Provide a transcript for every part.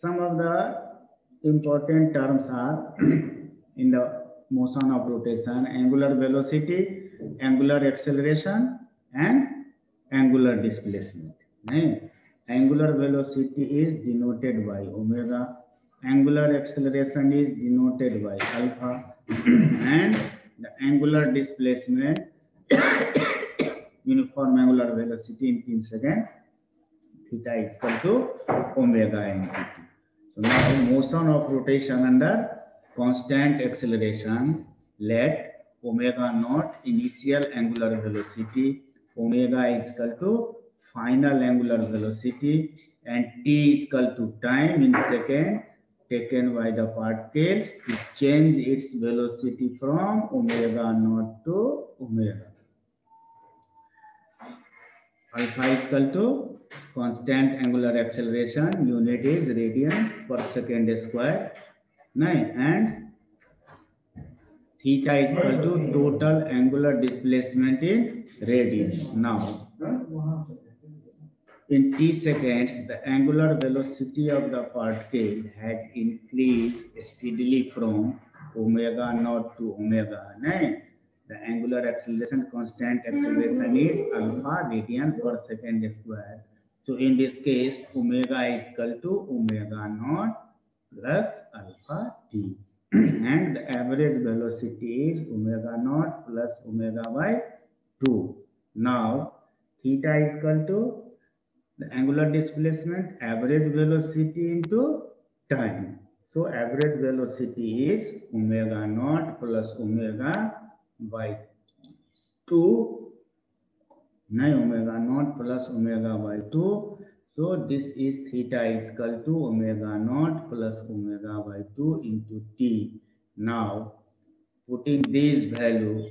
some of the important terms are in the motion of rotation: angular velocity, angular acceleration, and angular displacement. Angular velocity is denoted by omega, angular acceleration is denoted by alpha, and the angular displacement, uniform angular velocity in 10 seconds, theta is equal to omega nt. So now motion of rotation under constant acceleration, let omega naught initial angular velocity, omega is equal to final angular velocity, and t is equal to time in second taken by the particles to change its velocity from omega naught to omega. Alpha is equal to constant angular acceleration, unit is radian per second square, and theta is equal to total angular displacement in radians. Now, in t seconds, the angular velocity of the particle has increased steadily from omega naught to omega. The angular acceleration, constant acceleration is alpha radian per second square. So in this case, omega is equal to omega naught plus alpha t. And the average velocity is omega naught plus omega by 2. Now, theta is equal to the angular displacement, average velocity into time. So average velocity is omega naught plus omega by 2, omega naught plus omega by 2. So this is theta is equal to omega naught plus omega by 2 into t. Now putting this value,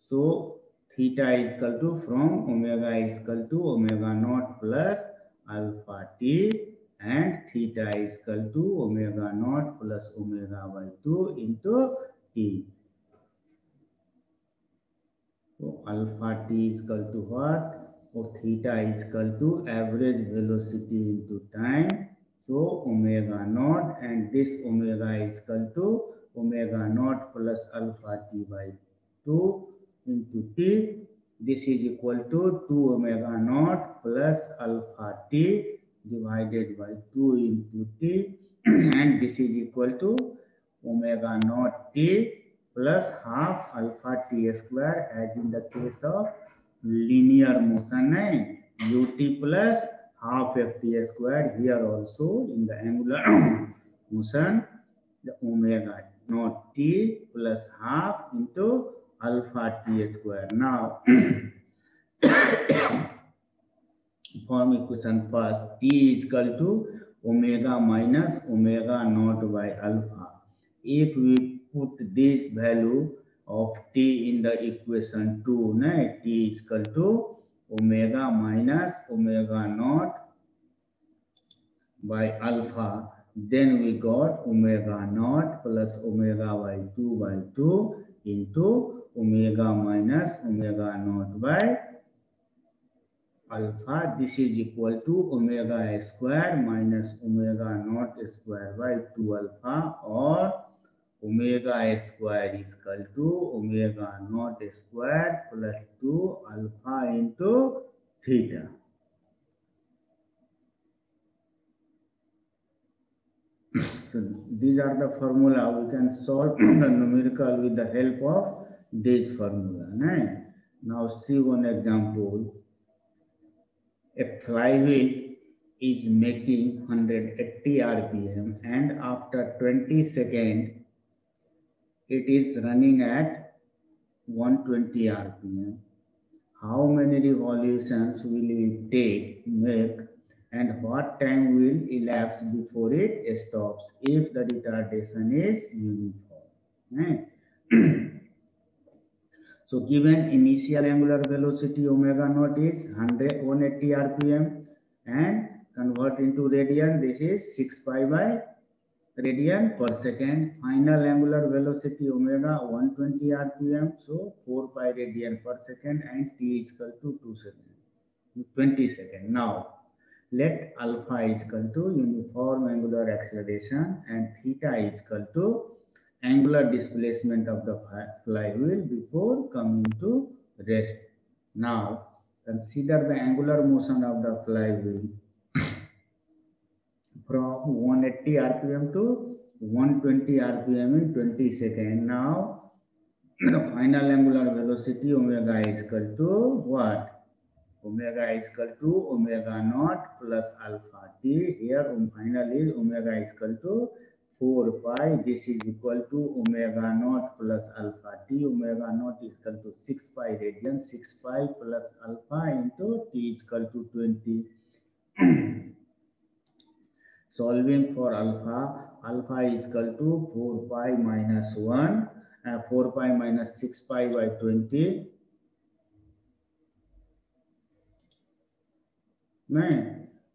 so theta is equal to, from omega is equal to omega naught plus alpha t, and theta is equal to omega naught plus omega by 2 into t. So alpha t is equal to what? Or theta is equal to average velocity into time. So omega naught, and this omega is equal to omega naught plus alpha t by 2 into t. This is equal to 2 omega naught plus alpha t divided by 2 into t, and this is equal to omega naught t plus half alpha t square, as in the case of linear motion, ut plus half ft square. Here also in the angular motion, the omega naught t plus half into alpha t square. Now form equation first. T is equal to omega minus omega naught by alpha. If we put this value of t in the equation 2, t is equal to omega minus omega naught by alpha, then we got omega naught plus omega by 2 into omega minus omega naught by alpha. This is equal to omega square minus omega naught square by 2 alpha, or omega square is equal to omega naught square plus 2 alpha into theta. So these are the formula. We can solve the numerical with the help of this formula. Now see one example. A flywheel is making 180 rpm, and after 20 seconds it is running at 120 rpm. How many revolutions will it make, and what time will elapse before it stops if the retardation is uniform? So given initial angular velocity omega naught is 180 rpm, and convert into radian, this is 6 pi by radian per second. Final angular velocity omega 120 rpm, so 4 pi radian per second, and t is equal to 20 seconds. Now let alpha is equal to uniform angular acceleration and theta is equal to angular displacement of the flywheel before coming to rest. Now, consider the angular motion of the flywheel from 180 rpm to 120 rpm in 20 seconds. Now, the final angular velocity omega is equal to what? Omega is equal to omega naught plus alpha t. Here, final is omega is equal to 4 pi. This is equal to omega naught plus alpha t. Omega naught is equal to 6 pi radian. 6 pi plus alpha into t is equal to 20. Solving for alpha, alpha is equal to 4 pi minus 1, 4 pi minus 6 pi by 20.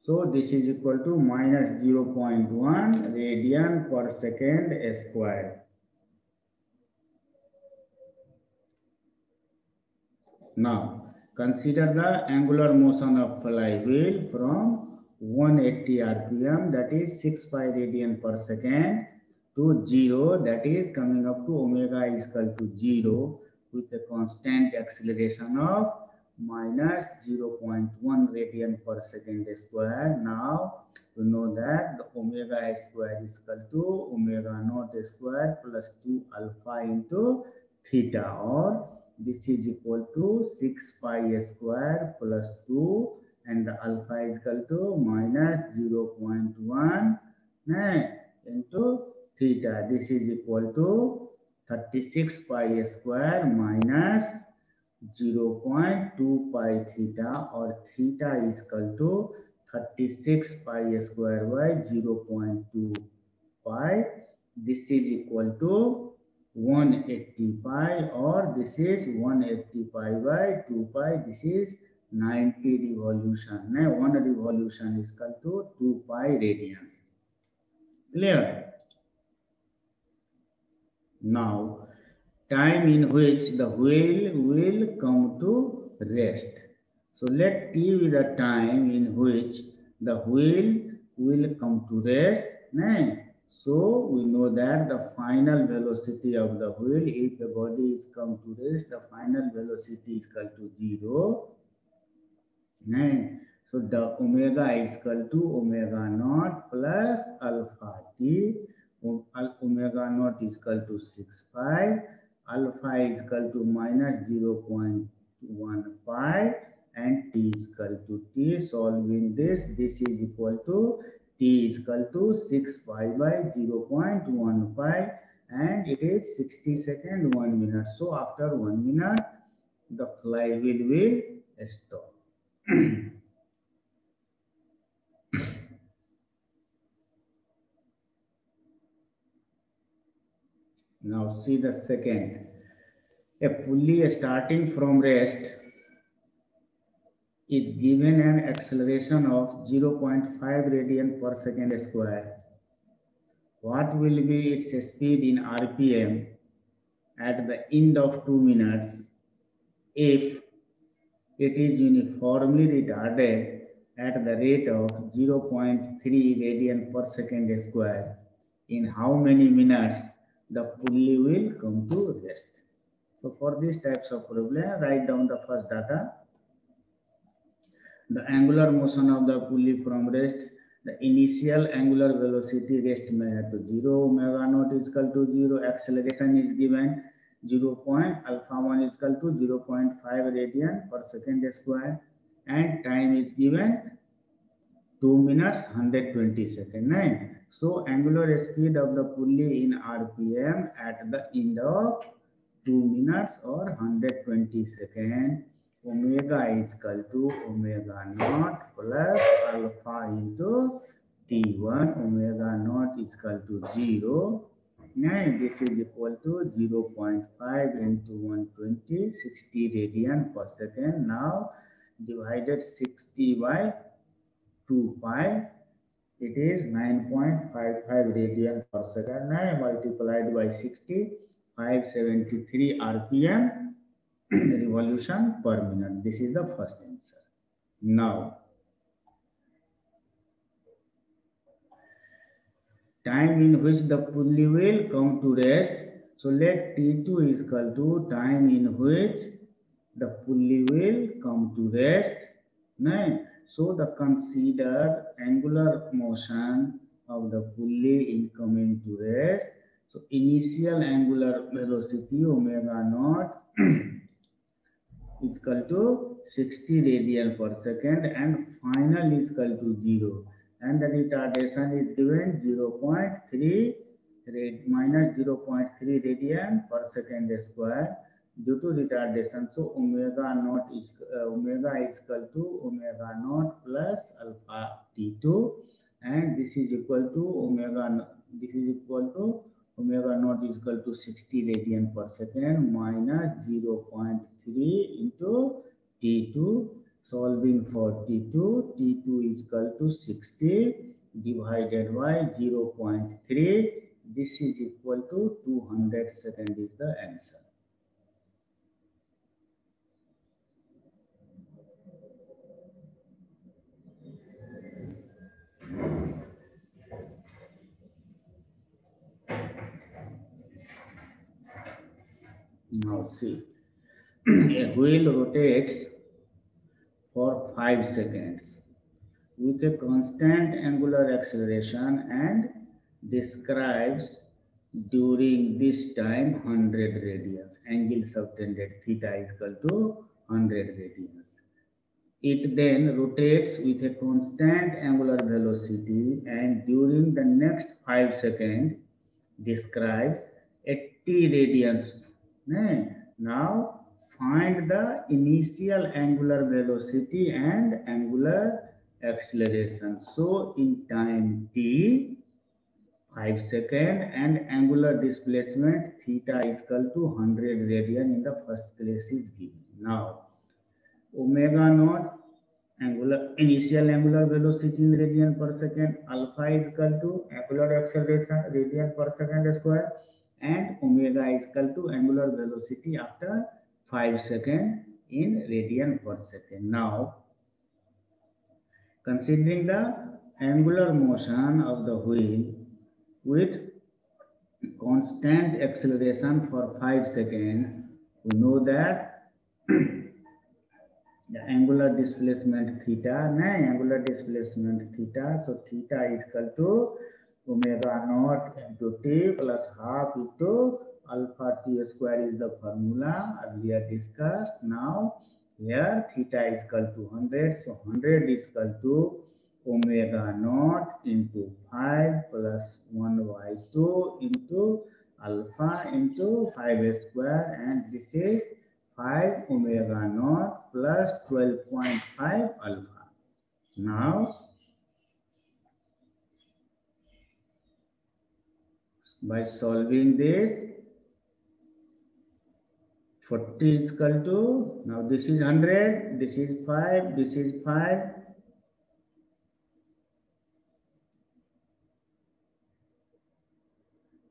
So this is equal to minus 0.1 radian per second square. Now consider the angular motion of flywheel from 180 rpm, that is 6 pi radian per second, to 0, that is coming up to omega is equal to 0 with a constant acceleration of minus 0.1 radian per second square. Now we know that the omega square is equal to omega naught square plus 2 alpha into theta, or this is equal to 6 pi square plus 2 and the alpha is equal to minus 0.1 into theta. This is equal to 36 pi square minus 0.2 pi theta, or theta is equal to 36 pi square by 0.2 pi. This is equal to 180 pi, or this is 180 pi by 2 pi. This is 90 revolution. Now, 1 revolution is equal to 2 pi radians. Clear? Now, time in which the wheel will come to rest. So let t be the time in which the wheel will come to rest. So we know that the final velocity of the wheel, if the body is come to rest, the final velocity is equal to 0. So the omega is equal to omega naught plus alpha t. Omega naught is equal to 6 pi. Alpha is equal to minus 0.1 pi and t is equal to t. Solving this, this is equal to t is equal to 6 pi by 0.1 pi, and it is 60 seconds 1 minute. So after 1 minute, the flywheel will stop. Now see the second. A pulley starting from rest is given an acceleration of 0.5 radian per second square. What will be its speed in RPM at the end of 2 minutes if it is uniformly retarded at the rate of 0.3 radian per second square? In how many minutes the pulley will come to rest? So for these types of problem, write down the first data. The angular motion of the pulley from rest, the initial angular velocity rest में तो 0, omega naught is equal to 0, acceleration is given 0.alpha1 is equal to 0.5 radian per second square, and time is given 2 minutes 120 seconds. So angular speed of the pulley in RPM at the end of 2 minutes or 120 seconds, omega is equal to omega naught plus alpha into t1. Omega naught is equal to 0. And this is equal to 0.5 into 120, 60 radian per second. Now divided 60 by 2 pi, it is 9.55 radian per second. Multiplied by 60, 573 RPM revolution per minute. This is the first answer. Now, time in which the pulley will come to rest. So let T2 is equal to time in which the pulley will come to rest. Right? So the consider angular motion of the pulley in coming to rest. So initial angular velocity omega naught is equal to 60 radian per second and final is equal to 0, and the retardation is given 0.3 minus 0.3 radian per second square due to retardation. So omega naught is omega is equal to omega naught plus alpha T2, and this is equal to omega, this is equal to omega naught is equal to 60 radian per second minus 0.3 into T2. Solving for T2, T2 is equal to 60 divided by 0.3. This is equal to 200 second is the answer. Now see, a wheel rotates for 5 seconds with a constant angular acceleration and describes during this time 100 radians. Angle subtended theta is equal to 100 radians. It then rotates with a constant angular velocity and during the next 5 seconds describes 80 radians. Now find the initial angular velocity and angular acceleration. So in time t, 5 seconds, and angular displacement theta is equal to 100 radian in the first place is given. Now omega naught initial angular velocity in radian per second, alpha is equal to angular acceleration radian per second square, and omega is equal to angular velocity after 5 seconds in radian per second. Now considering the angular motion of the wheel with constant acceleration for 5 seconds, we know that the angular displacement theta, so theta is equal to omega naught into t plus half into alpha t square is the formula earlier discussed. Now here theta is equal to 100, so 100 is equal to omega naught into 5 plus 1 by 2 into alpha into 5 square, and this is 5 omega naught plus 12.5 alpha. Now by solving this, 40 is equal to, now this is 100, this is 5, this is 5.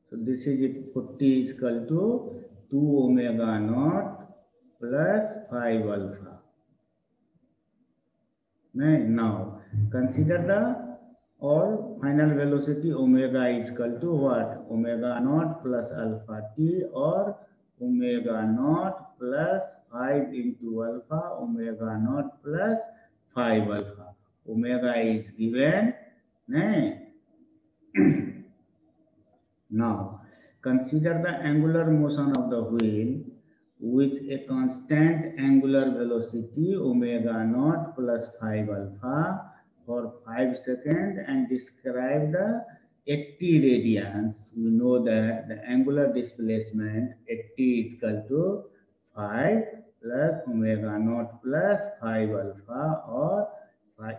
So this is 40 is equal to 2 omega naught plus 5 alpha. Now consider the or final velocity omega is equal to what? Omega naught plus alpha t, or omega naught plus 5 into alpha, omega naught plus 5 alpha. Omega is given. Now consider the angular motion of the wheel with a constant angular velocity omega naught plus 5 alpha for 5 seconds and describe the 80 radians. We know that the angular displacement 80 is equal to 5 plus omega naught plus 5 alpha, or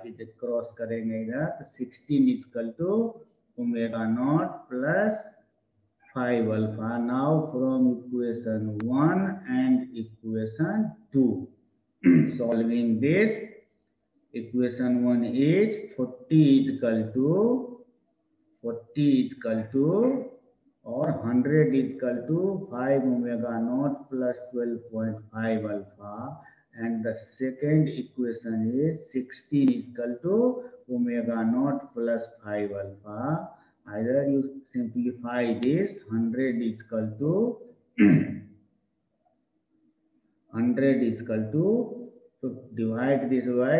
it cross करेंगे इधर 16 is equal to omega naught plus 5 alpha. Now from equation 1 and equation 2, solving this, equation 1 is 40 is equal to or 100 is equal to 5 omega naught plus 12.5 alpha, and the second equation is 16 is equal to omega naught plus 5 alpha, Either you simplify this, 100 is equal to 100 is equal to, so divide this by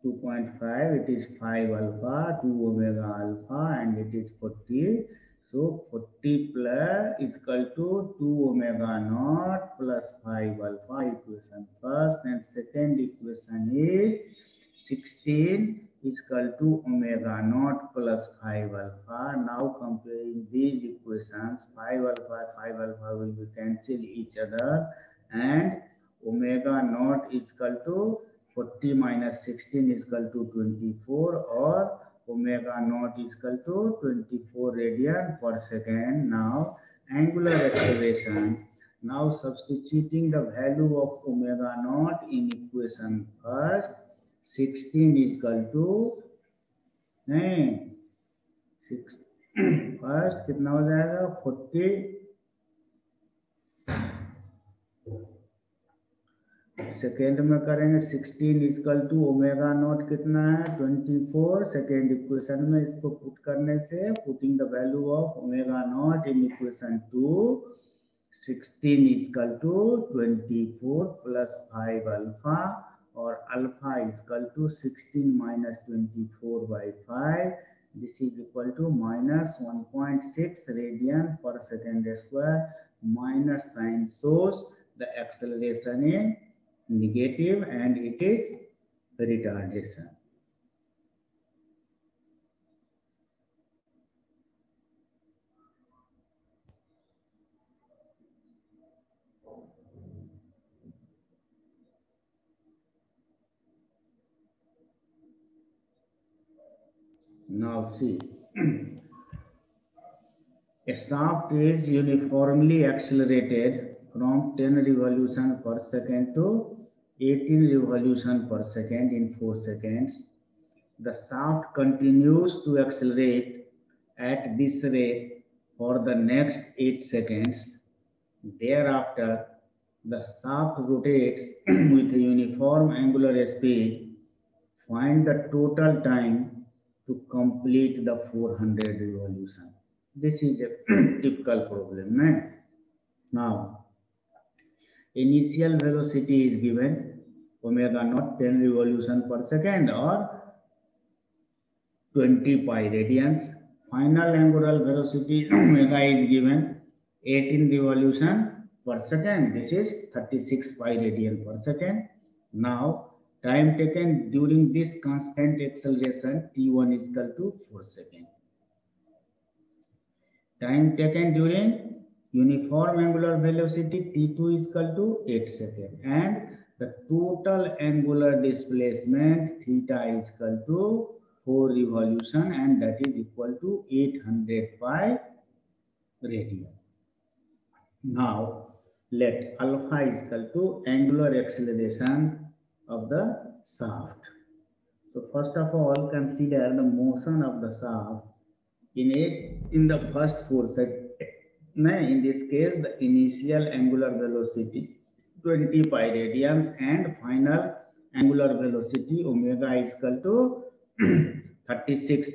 2.5, it is 5 alpha, 2 omega alpha, and it is 40. So 40 plus is equal to 2 omega naught plus 5 alpha, equation first, and second equation is 16 is equal to omega naught plus 5 alpha. Now comparing these equations, 5 alpha will be cancel each other, and omega naught is equal to 40 minus 16 is equal to 24, or omega naught is equal to 24 radian per second. Now angular acceleration. Now substituting the value of omega naught in equation first, 16 is equal to 6 first कितना हो जाएगा 40, second में करेंगे 16 equal to omega naught कितना है 24, second equation में इसको put करने से putting the value of omega naught in equation 2, 16 equal to 24 plus 5 alpha, और alpha equal to 16 minus 24 by 5, this is equal to minus 1.6 radian per second square, minus sine shows the acceleration in negative and it is retardation. Now see, a shaft is uniformly accelerated from 10 revolution per second to 18 revolution per second in 4 seconds. The shaft continues to accelerate at this rate for the next 8 seconds. Thereafter, the shaft rotates with a uniform angular speed. Find the total time to complete the 400 revolution. This is a typical problem. Right? Now, initial velocity is given omega naught 10 revolution per second or 20 pi radians. Final angular velocity omega is given 18 revolution per second. This is 36 pi radian per second. Now, time taken during this constant acceleration T1 is equal to 4 seconds. Time taken during uniform angular velocity T2 is equal to 8 seconds, and the total angular displacement theta is equal to 4 revolution, and that is equal to 800 pi radian. Now let alpha is equal to angular acceleration of the shaft. So first of all, consider the motion of the shaft in the first force. In this case, the initial angular velocity 20 pi radians and final angular velocity omega is equal to 36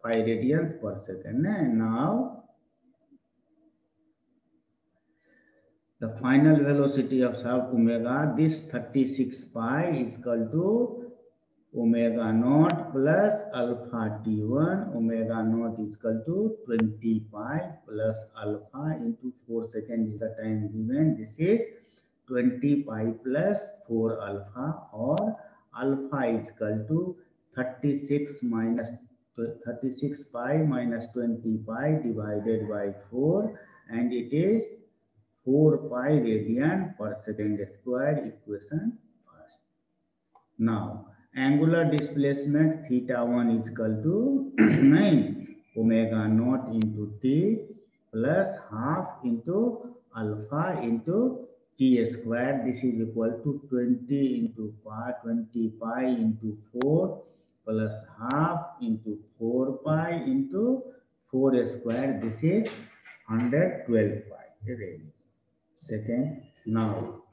pi radians per second. And now the final velocity of shaft omega, this 36 pi is equal to omega naught plus alpha T1. Omega naught is equal to 20 pi plus alpha into 4 seconds is the time given. This is 20 pi plus 4 alpha, or alpha is equal to 36 pi minus 20 pi divided by 4, and it is 4 pi radian per second square, equation first. Now angular displacement theta 1 is equal to 9 omega naught into t plus half into alpha into t square. This is equal to 20 into pi, 20 pi into 4 plus half into 4 pi into 4 square. This is 112 pi. Second, now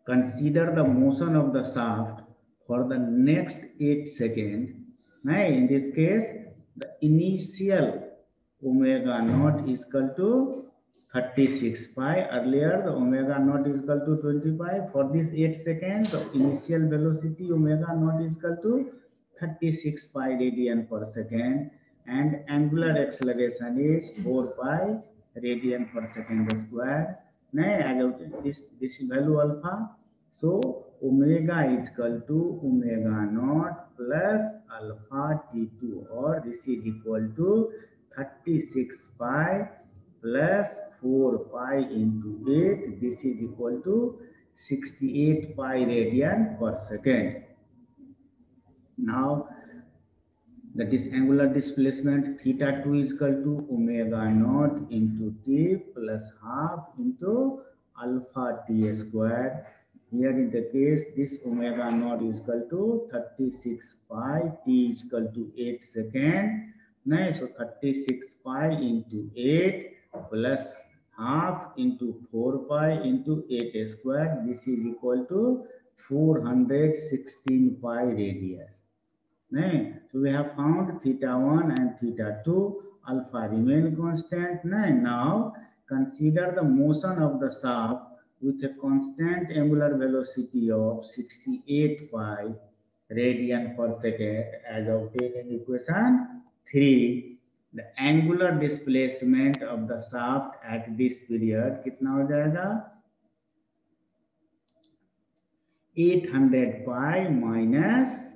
consider the motion of the shaft for the next 8 seconds. नहीं, in this case the initial omega naught is equal to 36 pi. Earlier the omega naught is equal to 25. For this 8 seconds the initial velocity omega naught is equal to 36 pi radian per second, and angular acceleration is 4 pi radian per second square. This value alpha. So omega is equal to omega naught plus alpha t2, or this is equal to 36 pi plus 4 pi into 8. This is equal to 68 pi radian per second. Now the angular displacement theta 2 is equal to omega naught into t plus half into alpha t square. Here in the case, this omega naught is equal to 36 pi, t is equal to 8 second. Nice. So 36 pi into 8 plus half into 4 pi into 8 square. This is equal to 416 pi radius. So we have found theta 1 and theta 2, alpha remain constant. Now consider the motion of the shaft with a constant angular velocity of 68 pi radian per second as obtained in equation 3. The angular displacement of the shaft at this period कितना हो जाएगा? 800 pi minus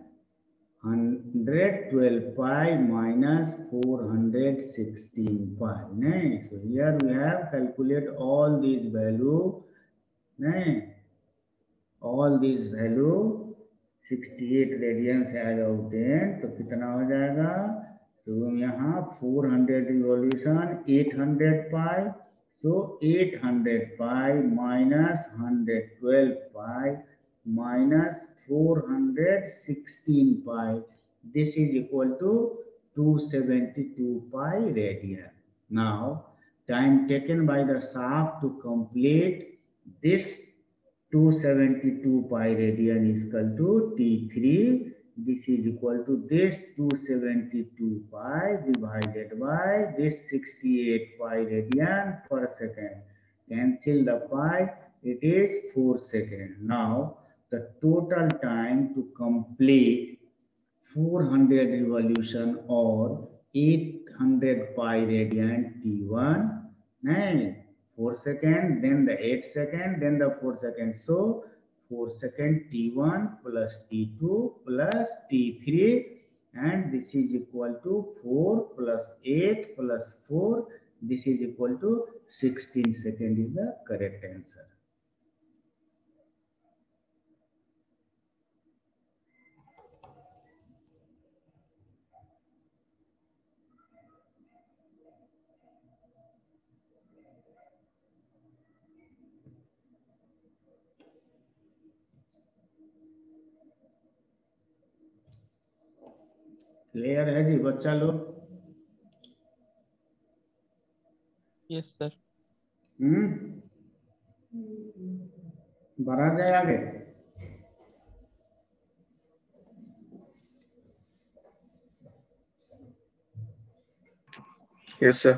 112 pi minus 416 pi. So here we have calculated all these value. All these value 68 radians as obtained. तो कितना हो जाएगा? तो यहाँ 400 revolution 800 pi. So 800 pi minus 112 pi minus 416 pi. This is equal to 272 pi radian. Now, time taken by the shaft to complete this 272 pi radian is equal to T3. This is equal to this 272 pi divided by this 68 pi radian per second. Cancel the pi, it is 4 seconds. Now, the total time to complete 400 revolution or 800 pi radian T1, 4 seconds, then the 8 seconds, then the 4 seconds. So 4 seconds T1 plus T2 plus T3, and this is equal to 4 plus 8 plus 4. This is equal to 16 seconds is the correct answer. Clear है जी बच्चा लोग? Yes sir. बढ़ा जाए आगे? Yes sir.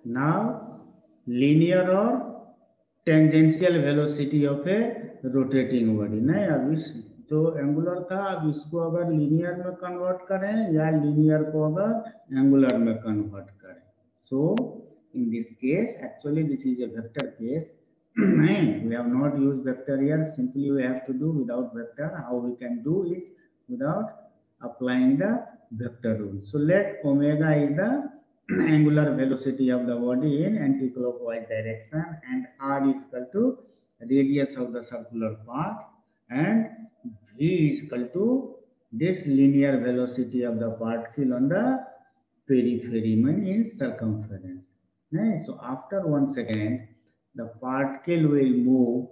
Now linear or tangential velocity of a rotating body. नहीं, अब इस जो एंगुलर था अब इसको अगर लीनियर में कन्वर्ट करें या लीनियर को अगर एंगुलर में कन्वर्ट करें. So in this case actually this is a vector case. We have not used vector here, simply we have to do without vector. How we can do it? without applying the vector rule. So let omega is the angular velocity of the body in anti-clockwise direction, and r is equal to radius of the circular path, and v is equal to this linear velocity of the particle on the periphery, in circumference. Right? So after 1 second, the particle will move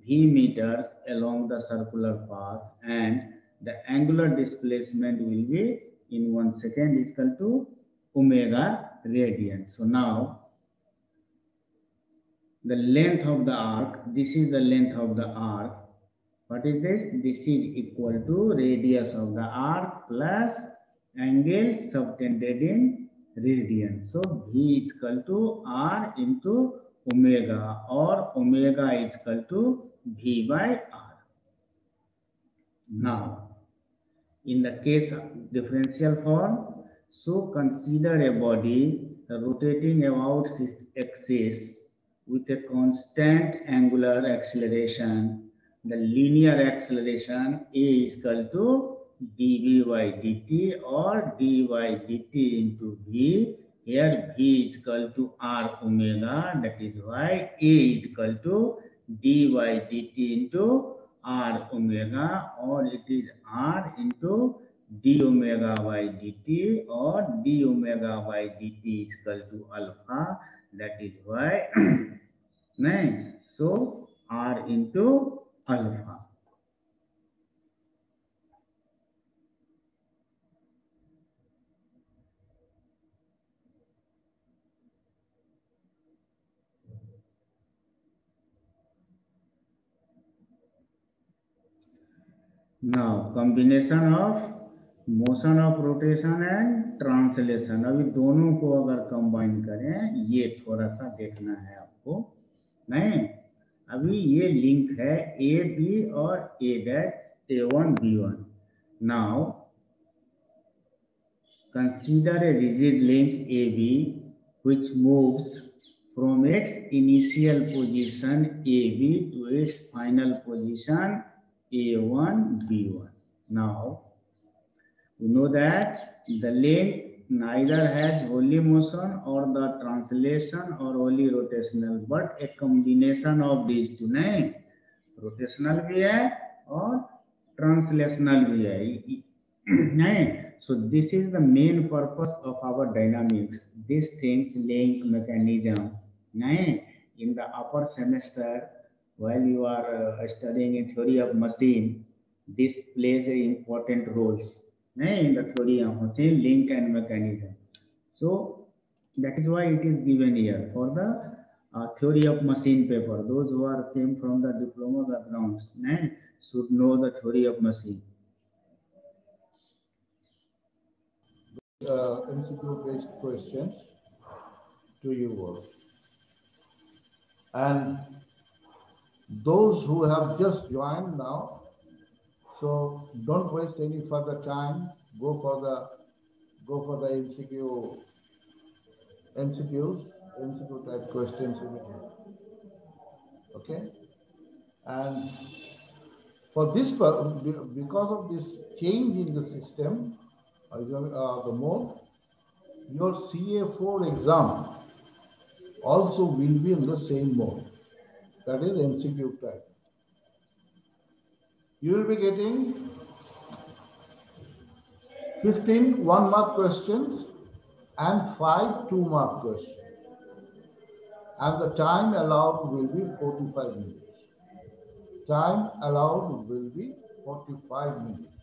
v meters along the circular path, and the angular displacement will be in 1 second is equal to omega radian. So now the length of the arc, this is the length of the arc. What is this? This is equal to radius of the arc plus angle subtended in radian. So V is equal to R into omega, or omega is equal to V by R. Now, in the case of differential form, so consider a body rotating about its axis with a constant angular acceleration. The linear acceleration A is equal to dv by dt or dy dt into v. Here v is equal to r omega, that is why A is equal to dy dt into r omega, or it is r into d omega by dt, or d omega by dt is equal to alpha, that is why so r into alpha. Now combination of motion of rotation and translation, अभी दोनों को अगर combine करें, ये थोड़ा सा देखना है आपको। नहीं, अभी ये लिंक है ए बी और A dash A1 B1। Now consider a rigid link A B which moves from its initial position AB to its final position A1 B1. Now you know that the link neither has wholly motion or the translation or wholly rotational, but a combination of these two। नहीं, rotational भी है और translational भी है। नहीं, so this is the main purpose of our dynamics. These things link mechanism। नहीं, in the upper semester while you are studying in theory of machine, this plays a important roles in the theory of machine, link and mechanism. So that is why it is given here for the theory of machine paper. Those who are came from the diploma backgrounds should know the theory of machine. MCQ based questions to you all. And those who have just joined now, so don't waste any further time. Go for the MCQ type questions. Okay, and for this, because of this change in the system, the mode, your CA4 exam also will be in the same mode. That is MCQ type. You will be getting 15 1-mark questions and 5 2-mark questions. And the time allowed will be 45 minutes. Time allowed will be 45 minutes.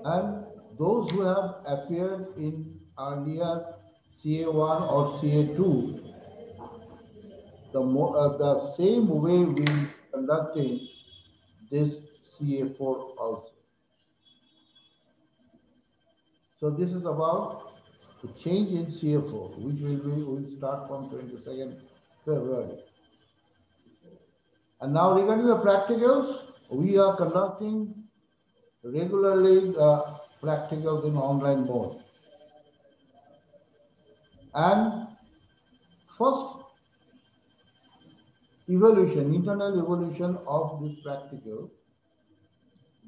And those who have appeared in earlier CA1 or CA2, the same way we conducting this CA4 also. So this is about the change in CA4, which will start from 22nd February. And now regarding the practicals, we are conducting regularly practicals in online mode. And first evaluation, internal evaluation of this practical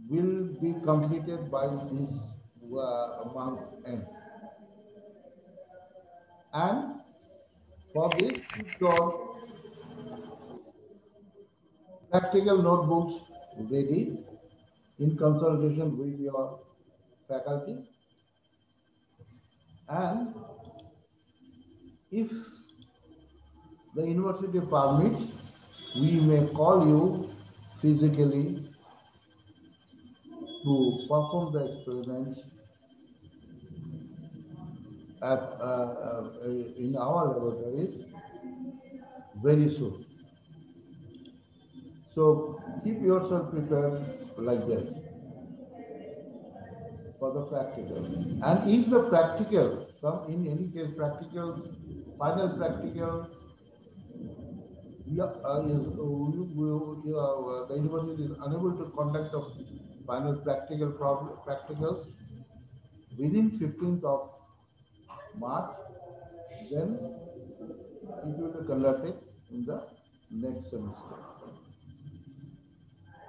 will be completed by this month end. And for this, keep your practical notebooks ready in consultation with your faculty. And if the university permits, we may call you physically to perform the experiments in our laboratories very soon. So keep yourself prepared like this for the practical. And if the practical, in any case, final practical, the university is unable to conduct the final practicals within 15th of March, then it will be conducted in the next semester.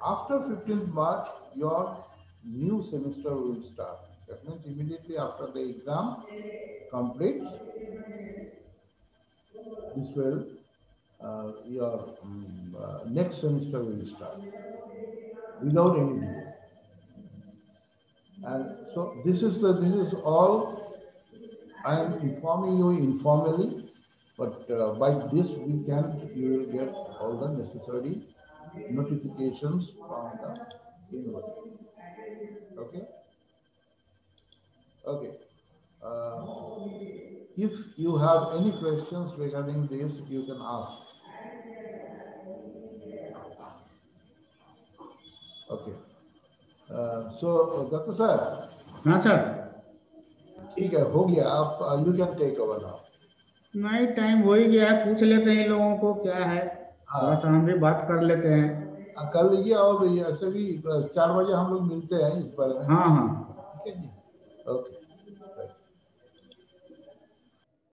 After 15th March, your new semester will start. That means immediately after the exam completes, this will your next semester will start without any delay. And so this is all I am informing you informally, but by this weekend you will get all the necessary notifications from the university. Okay? Okay. If you have any questions regarding this, you can ask. Okay. So, Dr. Sir. हाँ sir, ठीक है, हो गया. आप you can take over now. नहीं time हो ही गया है, पूछ लेते हैं इन लोगों को क्या है, थोड़ा सा हम भी बात कर लेते हैं. कर लीजिए और ऐसे भी 4 बजे हम लोग मिलते हैं इस बारे में. हाँ हाँ. ठीक है जी. ओके.